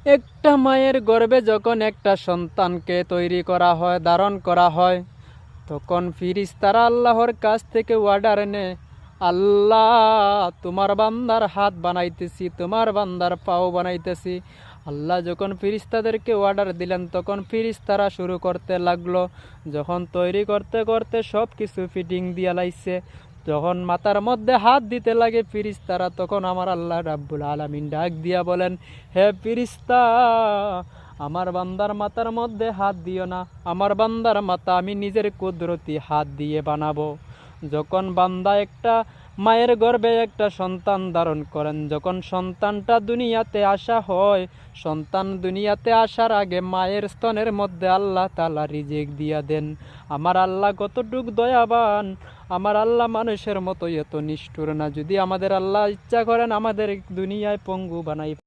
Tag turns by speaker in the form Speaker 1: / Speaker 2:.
Speaker 1: একটা মায়ের গর্ভে যখন একটা সন্তানকে তৈরি করা হয়, ধারণ করা হয়, তখন ফিরিস্তারা আল্লাহর কাছ থেকে অর্ডার নেয়, আল্লাহ তোমার বান্দার হাত বানাইতেছি, তোমার বান্দার পাও বানাইতেছি। আল্লাহ যখন ফিরিস্তাদেরকে অর্ডার দিলেন, তখন ফিরিস্তারা শুরু করতে লাগলো। যখন তৈরি করতে করতে সব কিছু ফিটিং দিয়া লাইছে, যখন মাথার মধ্যে হাত দিতে লাগে ফিরিস্তারা, তখন আমার আল্লাহ রাব্বুল আলামিন ডাক দিয়া বলেন, হে ফিরিস্তা, আমার বান্দার মাথার মধ্যে হাত দিও না, আমার বান্দার মাথা আমি নিজের কুদরতি হাত দিয়ে বানাবো। যখন বান্দা একটা মায়ের গর্ভে একটা সন্তান ধারণ করেন, যখন সন্তানটা দুনিয়াতে আসা হয়, সন্তান দুনিয়াতে আসার আগে মায়ের স্তনের মধ্যে আল্লাহ তাআলা রিজিক দিয়া দেন। আমার আল্লাহ কতটুক দয়াবান, আমার আল্লাহ মানুষের মতো এত নিষ্ঠুর না। যদি আমাদের আল্লাহ ইচ্ছা করেন আমাদের দুনিয়ায় পঙ্গু বানাই